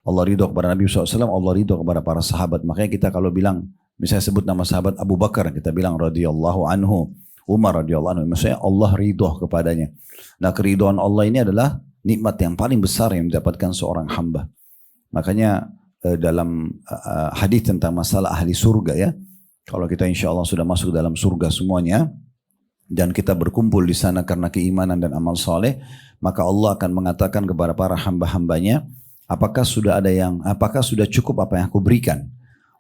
Allah ridho kepada Nabi SAW, Allah ridho kepada para sahabat. Makanya kita kalau bilang, misalnya sebut nama sahabat Abu Bakar, kita bilang radhiyallahu anhu, Umar radhiyallahu anhu, maksudnya Allah ridho kepadanya. Nah, keridhaan Allah ini adalah nikmat yang paling besar yang didapatkan seorang hamba. Makanya dalam hadis tentang masalah ahli surga ya, kalau kita insya Allah sudah masuk dalam surga semuanya, dan kita berkumpul di sana karena keimanan dan amal soleh, maka Allah akan mengatakan kepada para hamba-hambanya, apakah sudah cukup apa yang aku berikan?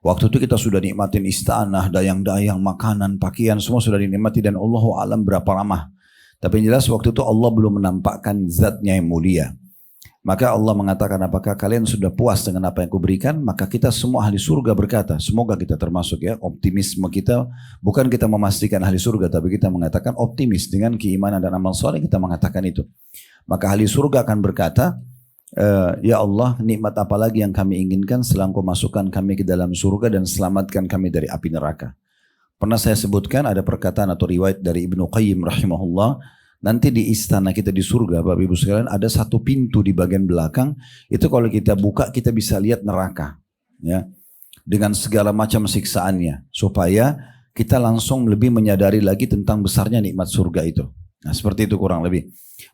Waktu itu kita sudah nikmatin istanah, dayang-dayang, makanan, pakaian, semua sudah dinikmati dan Allahu a'lam berapa lama. Tapi yang jelas waktu itu Allah belum menampakkan zatnya yang mulia. Maka Allah mengatakan, apakah kalian sudah puas dengan apa yang kuberikan? Maka kita semua ahli surga berkata, semoga kita termasuk ya, optimisme kita, bukan kita memastikan ahli surga, tapi kita mengatakan optimis dengan keimanan dan amal soleh, kita mengatakan itu. Maka ahli surga akan berkata, ya Allah, nikmat apa lagi yang kami inginkan setelah Engkau masukkan kami ke dalam surga dan selamatkan kami dari api neraka. Pernah saya sebutkan ada perkataan atau riwayat dari Ibnu Qayyim rahimahullah, nanti di istana kita di surga, Bapak Ibu sekalian, ada satu pintu di bagian belakang, itu kalau kita buka kita bisa lihat neraka, ya, dengan segala macam siksaannya, supaya kita langsung lebih menyadari lagi tentang besarnya nikmat surga itu. Nah, seperti itu kurang lebih.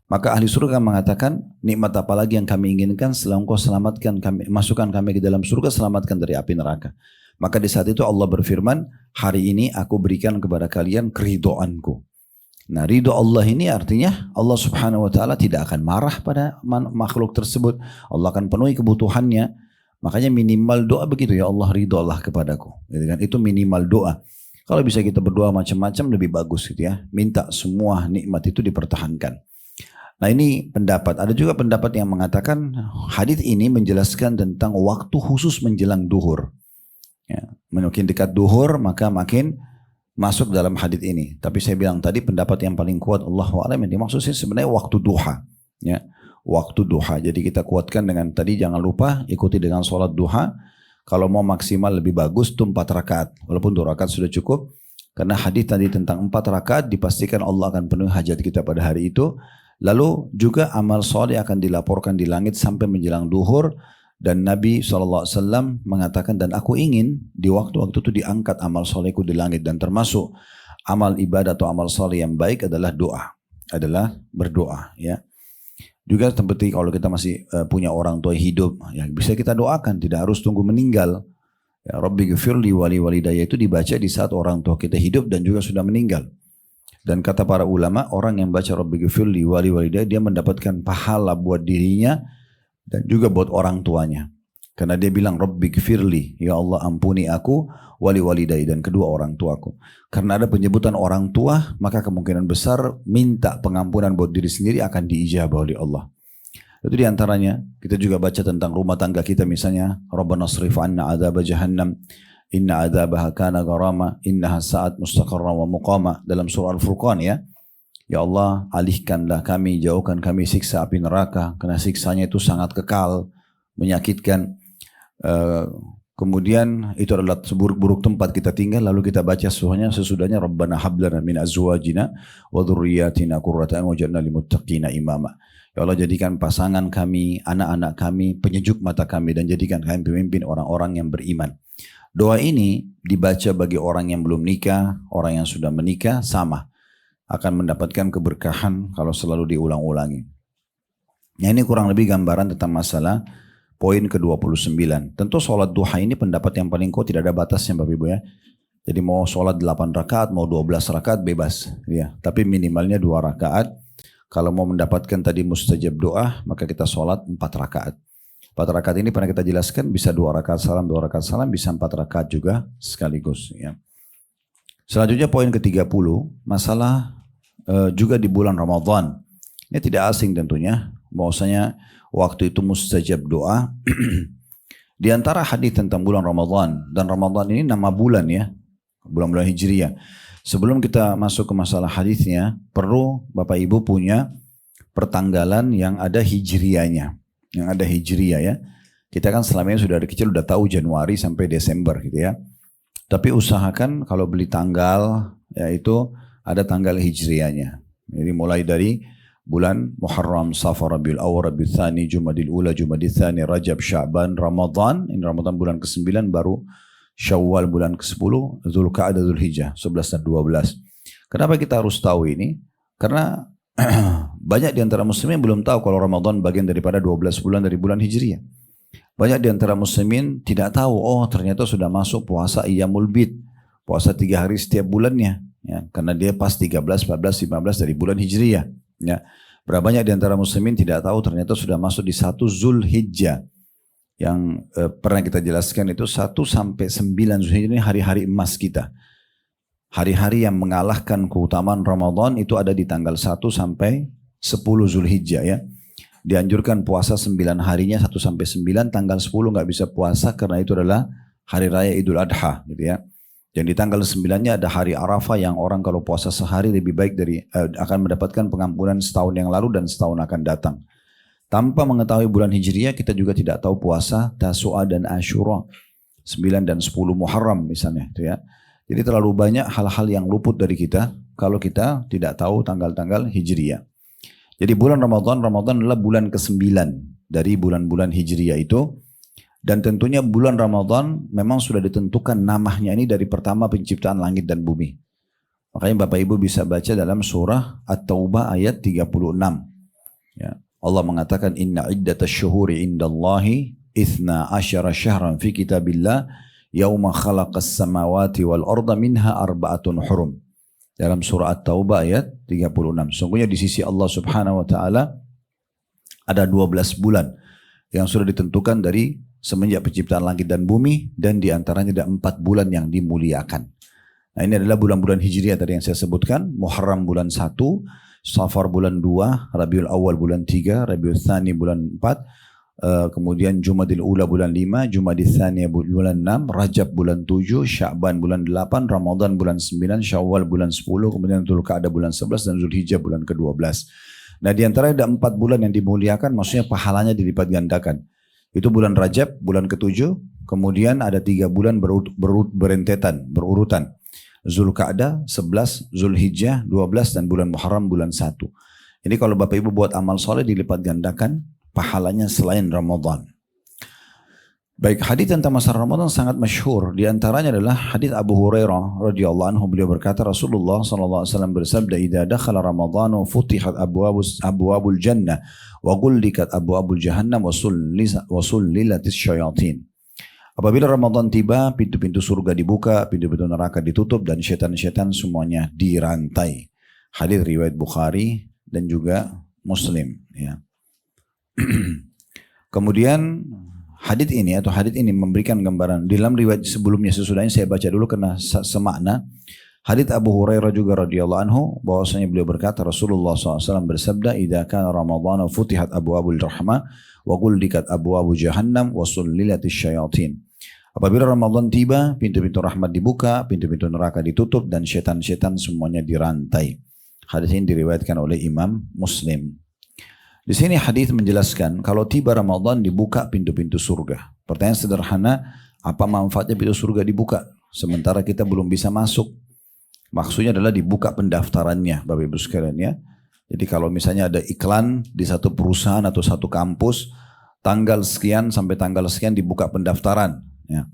Maka ahli surga mengatakan, nikmat apa lagi yang kami inginkan setelah Engkau selamatkan kami, masukkan kami ke dalam surga, selamatkan dari api neraka. Maka di saat itu Allah berfirman, hari ini aku berikan kepada kalian keridhoanku. Nah, ridho Allah ini artinya Allah subhanahu wa ta'ala tidak akan marah pada makhluk tersebut. Allah akan penuhi kebutuhannya. Makanya minimal doa begitu, ya Allah ridho Allah kepadaku. Itu minimal doa. Kalau bisa kita berdoa macam-macam lebih bagus gitu ya. Minta semua nikmat itu dipertahankan. Nah, ini pendapat. Ada juga pendapat yang mengatakan hadis ini menjelaskan tentang waktu khusus menjelang duhur. Ya, makin dekat duhur maka makin masuk dalam hadis ini. Tapi saya bilang tadi pendapat yang paling kuat Allahu a'lam yang dimaksud sebenarnya waktu duha. Ya, waktu duha. Jadi kita kuatkan dengan tadi, jangan lupa ikuti dengan sholat duha. Kalau mau maksimal lebih bagus itu 4 rakaat. Walaupun 2 rakaat sudah cukup. Karena hadis tadi tentang 4 rakaat dipastikan Allah akan penuhi hajat kita pada hari itu. Lalu juga amal soleh akan dilaporkan di langit sampai menjelang duhur. Dan Nabi SAW mengatakan, dan aku ingin di waktu-waktu itu diangkat amal solehku di langit. Dan termasuk amal ibadah atau amal soleh yang baik adalah doa. Adalah berdoa. Ya. Juga seperti kalau kita masih punya orang tua hidup, ya bisa kita doakan, tidak harus tunggu meninggal. Ya, Rabbi ghfirli wali walidayya itu dibaca di saat orang tua kita hidup dan juga sudah meninggal. Dan kata para ulama, orang yang baca Rabbi ghfirli wali walidayya, dia mendapatkan pahala buat dirinya dan juga buat orang tuanya. Karena dia bilang Rabbi ghfirli, ya Allah ampuni aku, wali walidayya, dan kedua orang tuaku. Karena ada penyebutan orang tua, maka kemungkinan besar minta pengampunan buat diri sendiri akan diijabah oleh Allah. Itu diantaranya, kita juga baca tentang rumah tangga kita misalnya, Rabbana srif anna adzab jahannam, inna adzabaha kana gharama, innaha sa'at mustaqarra wa muqama, dalam surah Al-Furqan ya. Ya Allah, alihkanlah kami, jauhkan kami siksa api neraka, karena siksanya itu sangat kekal, menyakitkan. Kemudian itu adalah seburuk-buruk tempat kita tinggal. Lalu kita baca sesudahnya Rabbana hablana min azwajina wa dhurriyyatina qurrata a'yun waj'alna lil muttaqina imama. Ya Allah, jadikan pasangan kami, anak-anak kami penyejuk mata kami, dan jadikan kami pemimpin orang-orang yang beriman. Doa ini dibaca bagi orang yang belum nikah, orang yang sudah menikah, sama akan mendapatkan keberkahan kalau selalu diulang-ulangi. Nah, ini kurang lebih gambaran tentang masalah poin ke-29. Tentu sholat duha ini pendapat yang paling kuat, tidak ada batasnya Bapak Ibu ya. Jadi mau sholat 8 rakaat, mau 12 rakaat bebas. Ya. Tapi minimalnya 2 rakaat. Kalau mau mendapatkan tadi mustajab doa, maka kita sholat 4 rakaat. 4 rakaat ini pernah kita jelaskan, bisa 2 rakaat salam, 2 rakaat salam, bisa 4 rakaat juga sekaligus. Ya. Selanjutnya poin ke-30, masalah juga di bulan Ramadan. Ini tidak asing tentunya, bahwasanya waktu itu mustajab doa. Di antara hadis tentang bulan Ramadan, dan Ramadan ini nama bulan ya, bulan-bulan Hijriyah. Sebelum kita masuk ke masalah hadisnya, perlu Bapak Ibu punya pertanggalan yang ada Hijriyahnya, yang ada Hijriyah ya. Kita kan selama ini sudah dari kecil udah tahu Januari sampai Desember gitu ya. Tapi usahakan kalau beli tanggal, yaitu ada tanggal Hijriyahnya. Jadi mulai dari bulan Muharram, Safar, Rabiul Awwal, Rabiul Tsani, Jumadil Ula, Jumadil Tsani, Rajab, Sya'ban, Ramadan. Ini Ramadan bulan ke-9, baru Syawal bulan ke-10, Dzulqa'dah, Dzulhijjah 11 dan 12. Kenapa kita harus tahu ini? Karena banyak di antara muslimin belum tahu kalau Ramadan bagian daripada 12 bulan dari bulan Hijriah. Banyak di antara muslimin tidak tahu, oh ternyata sudah masuk puasa Ayyamul Bid, puasa 3 hari setiap bulannya, ya, karena dia pas 13, 14, 15 dari bulan Hijriah. Ya. Berapa banyak di antara muslimin tidak tahu ternyata sudah masuk di 1 Zulhijjah, yang pernah kita jelaskan itu 1 sampai 9 Zulhijjah ini hari-hari emas kita. Hari-hari yang mengalahkan keutamaan Ramadan itu ada di tanggal 1 sampai 10 Zulhijjah, ya. Dianjurkan puasa 9 harinya 1 sampai 9, tanggal 10 nggak bisa puasa karena itu adalah hari raya Idul Adha, gitu ya. Dan di tanggal 9-nya ada hari Arafah yang orang kalau puasa sehari lebih baik dari akan mendapatkan pengampunan setahun yang lalu dan setahun akan datang. Tanpa mengetahui bulan Hijriah, kita juga tidak tahu puasa Tasu'a dan Ashura 9 dan 10 Muharram misalnya, gitu ya. Jadi terlalu banyak hal-hal yang luput dari kita kalau kita tidak tahu tanggal-tanggal Hijriah. Jadi bulan Ramadan adalah bulan ke-9 dari bulan-bulan Hijriah itu. Dan tentunya bulan Ramadan memang sudah ditentukan namanya ini dari pertama penciptaan langit dan bumi. Makanya Bapak Ibu bisa baca dalam surah At-Taubah ayat 36. Ya. Allah mengatakan inna iddatash syuhuri indallahi 12 syahran fi kitabillah yauma khalaqas samawati wal arda minha arba'atun hurum. Dalam surah At-Taubah ayat 36. Sungguhnya di sisi Allah Subhanahu wa taala ada 12 bulan yang sudah ditentukan dari semenjak penciptaan langit dan bumi, dan diantaranya ada 4 bulan yang dimuliakan. Nah ini adalah bulan-bulan Hijriah tadi yang saya sebutkan. Muharram bulan 1, Safar bulan 2, Rabiul Awal bulan 3, Rabiul Tsani bulan 4, kemudian Jumadil Ula bulan 5, Jumadil Tsani bulan 6, Rajab bulan 7, Sya'ban bulan 8, Ramadan bulan 9, Syawal bulan 10, kemudian Dzulqa'dah bulan 11, dan Zulhijjah bulan ke-12. Nah diantaranya ada 4 bulan yang dimuliakan, maksudnya pahalanya dilipat gandakan. Itu bulan Rajab, bulan ke-7, kemudian ada 3 bulan berurutan. Dzulqa'dah 11, Zulhijjah 12, dan bulan Muharram bulan 1. Ini kalau Bapak Ibu buat amal soleh dilipat gandakan pahalanya selain Ramadan. Baik, hadis tentang masa Ramadan sangat masyhur. Di antaranya adalah hadis Abu Hurairah radhiyallahu anhu, beliau berkata Rasulullah sallallahu alaihi wasallam bersabda, "Idza dakhala Ramadhanu futihat abwabul jannah wa ghullikat abwabul jahannam wa sullilatis syayatin." Apabila Ramadan tiba, pintu-pintu surga dibuka, pintu-pintu neraka ditutup, dan setan-setan semuanya dirantai. Hadis riwayat Bukhari dan juga Muslim, ya. Kemudian hadits ini memberikan gambaran. Di dalam riwayat sebelumnya, sesudahnya saya baca dulu karena semakna. Hadits Abu Hurairah juga radhiyallahu anhu, bahwasanya beliau berkata Rasulullah SAW bersabda, "Idza kana Ramadhan futihat abwabul rahmah wa ghullikat abwabu jahannam wa sullilatis syayatin." Apabila Ramadan tiba, pintu-pintu rahmat dibuka, pintu-pintu neraka ditutup, dan setan-setan semuanya dirantai. Hadis ini diriwayatkan oleh Imam Muslim. Di sini hadis menjelaskan kalau tiba Ramadan dibuka pintu-pintu surga. Pertanyaan sederhana, apa manfaatnya pintu surga dibuka sementara kita belum bisa masuk? Maksudnya adalah dibuka pendaftarannya, Bapak Ibu sekalian, ya. Jadi kalau misalnya ada iklan di satu perusahaan atau satu kampus, tanggal sekian sampai tanggal sekian dibuka pendaftaran, ya.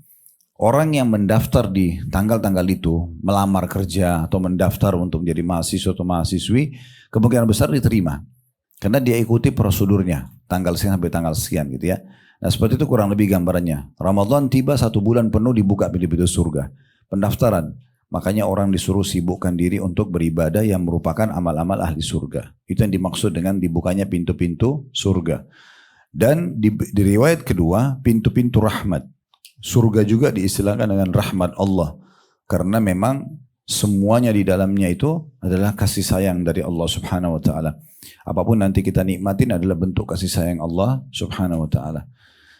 Orang yang mendaftar di tanggal-tanggal itu melamar kerja atau mendaftar untuk menjadi mahasiswa atau mahasiswi, kemungkinan besar diterima. Karena dia ikuti prosedurnya, tanggal sekian sampai tanggal sekian, gitu ya. Nah seperti itu kurang lebih gambarannya. Ramadan tiba 1 bulan penuh dibuka pintu-pintu surga. Pendaftaran. Makanya orang disuruh sibukkan diri untuk beribadah yang merupakan amal-amal ahli surga. Itu yang dimaksud dengan dibukanya pintu-pintu surga. Dan di riwayat kedua, pintu-pintu rahmat. Surga juga diistilahkan dengan rahmat Allah. Karena memang semuanya di dalamnya itu adalah kasih sayang dari Allah Subhanahu wa taala. Apapun nanti kita nikmatin adalah bentuk kasih sayang Allah Subhanahu wa taala.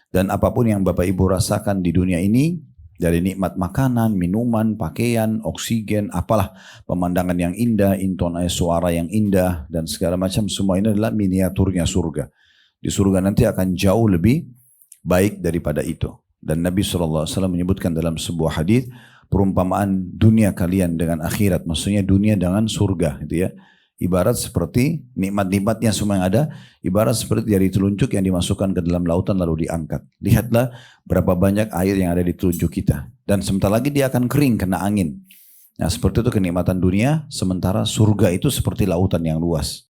Dan apapun yang Bapak Ibu rasakan di dunia ini, dari nikmat makanan, minuman, pakaian, oksigen, apalah, pemandangan yang indah, intonasi suara yang indah, dan segala macam, semua ini adalah miniaturnya surga. Di surga nanti akan jauh lebih baik daripada itu. Dan Nabi SAW menyebutkan dalam sebuah hadis perumpamaan dunia kalian dengan akhirat, maksudnya dunia dengan surga, gitu ya. ibarat seperti nikmat-nikmatnya semua yang ada, ibarat seperti jari telunjuk yang dimasukkan ke dalam lautan lalu diangkat. Lihatlah berapa banyak air yang ada di telunjuk kita. Dan sebentar lagi dia akan kering kena angin. Nah seperti itu kenikmatan dunia, sementara surga itu seperti lautan yang luas.